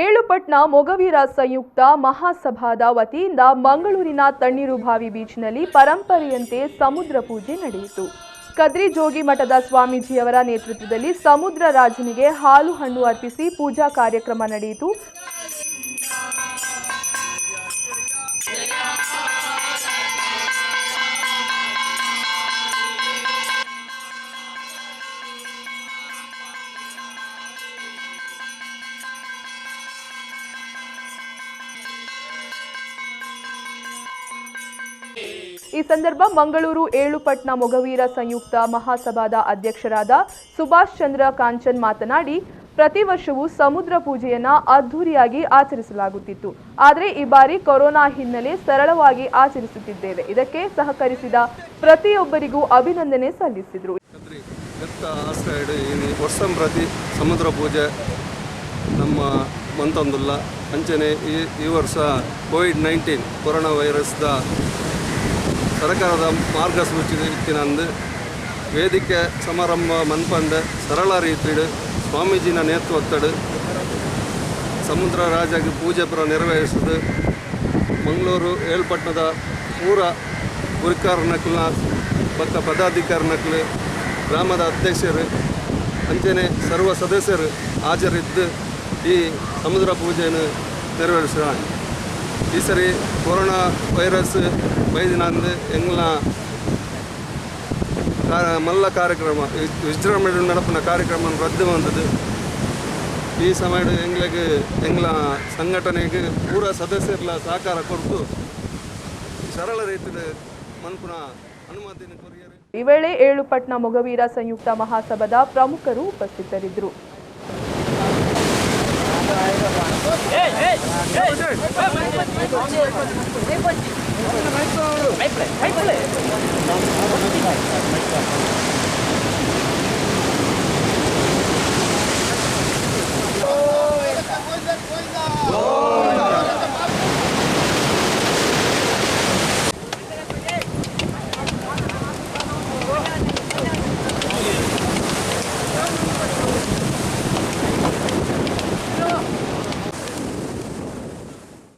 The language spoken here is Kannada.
ಏಳುಪಟ್ನ ಮೊಗವೀರ ಸಂಯುಕ್ತ ಮಹಾಸಭಾದ ವತಿಯಿಂದ ಮಂಗಳೂರಿನ ತಣ್ಣೀರುಬಾವಿ ಬೀಚ್ನಲ್ಲಿ ಪರಂಪರೆಯಂತೆ ಸಮುದ್ರ ಪೂಜೆ ನಡೆಯಿತು. ಕದ್ರಿ ಜೋಗಿ ಮಠದ ಸ್ವಾಮೀಜಿಯವರ ನೇತೃತ್ವದಲ್ಲಿ ಸಮುದ್ರ ರಾಜನಿಗೆ ಹಾಲು ಹಣ್ಣು ಅರ್ಪಿಸಿ ಪೂಜಾ ಕಾರ್ಯಕ್ರಮ ನಡೆಯಿತು. ಈ ಸಂದರ್ಭ ಮಂಗಳೂರು ಏಳುಪಟ್ನ ಮೊಗವೀರ ಸಂಯುಕ್ತ ಮಹಾಸಭಾದ ಅಧ್ಯಕ್ಷರಾದ ಸುಭಾಷ್ ಚಂದ್ರ ಕಾಂಚನ್ ಮಾತನಾಡಿ, ಪ್ರತಿ ವರ್ಷವೂ ಸಮುದ್ರ ಪೂಜೆಯನ್ನ ಅದ್ದೂರಿಯಾಗಿ ಆಚರಿಸಲಾಗುತ್ತಿತ್ತು. ಆದರೆ ಈ ಬಾರಿ ಕೊರೋನಾ ಹಿನ್ನೆಲೆ ಸರಳವಾಗಿ ಆಚರಿಸುತ್ತಿದ್ದೇವೆ. ಇದಕ್ಕೆ ಸಹಕರಿಸಿದ ಪ್ರತಿಯೊಬ್ಬರಿಗೂ ಅಭಿನಂದನೆ ಸಲ್ಲಿಸಿದರು. ಪ್ರತಿ ಸಮುದ್ರ ಪೂಜೆ ನಮ್ಮ ಮಂತೊಂದುಲ್ಲ ಅಂಚನೆ ಈ ವರ್ಷ ಕೋವಿಡ್-19 ಕೊರೋನಾ ವೈರಸ್ದ ಸರ್ಕಾರದ ಮಾರ್ಗಸೂಚಿ ಇತ್ತಿನಂದು ವೇದಿಕೆ ಸಮಾರಂಭ ಮನ್ಪಂಡ ಸರಳ ರೀತಿಡ್ ಸ್ವಾಮೀಜಿನ ನೇತೃತ್ವದ ಸಮುದ್ರ ರಾಜಗೆ ಪೂಜೆ ಪುರ ನೆರವೇರಿಸಿದ ಮಂಗಳೂರು ಏಳ್ಪಟ್ಟಣದ ಪೂರ ಗುರಿಕಾರನಕ್ಲ ಪಕ್ಕ ಪದಾಧಿಕಾರನಕ್ಲು ಗ್ರಾಮದ ಅಧ್ಯಕ್ಷರು ಅಂಚನೆ ಸರ್ವ ಸದಸ್ಯರು ಹಾಜರಿದ್ದು ಈ ಸಮುದ್ರ ಪೂಜೆಯನ್ನು ನೆರವೇರಿಸಿದ. ಈ ಸರಿ ಕೊರೋನಾ ವೈರಸ್ ಬೈದಿನಂದು ಎಂಗ್ಲ ಮಲ್ಲ ಕಾರ್ಯಕ್ರಮ ವಿಜೃಂಭಣೆ ನಡಪಿನ ಕಾರ್ಯಕ್ರಮ ರದ್ದು ಬಂದದ್ದು. ಈ ಸಮಯ ಎಂಗ್ಲ ಸಂಘಟನೆಗೆ ಪೂರ ಸದಸ್ಯರ ಸಹಕಾರ ಕೊಟ್ಟು ಸರಳ ರೀತಿಯ ಮನ್ಪುನ ಅನುಮತಿ ಕೊರಿಯರು. ಈ ವೇಳೆ ಏಳುಪಟ್ನ ಮೊಗವೀರ ಸಂಯುಕ್ತ ಮಹಾಸಭಾದ ಪ್ರಮುಖರು ಉಪಸ್ಥಿತರಿದ್ದರು.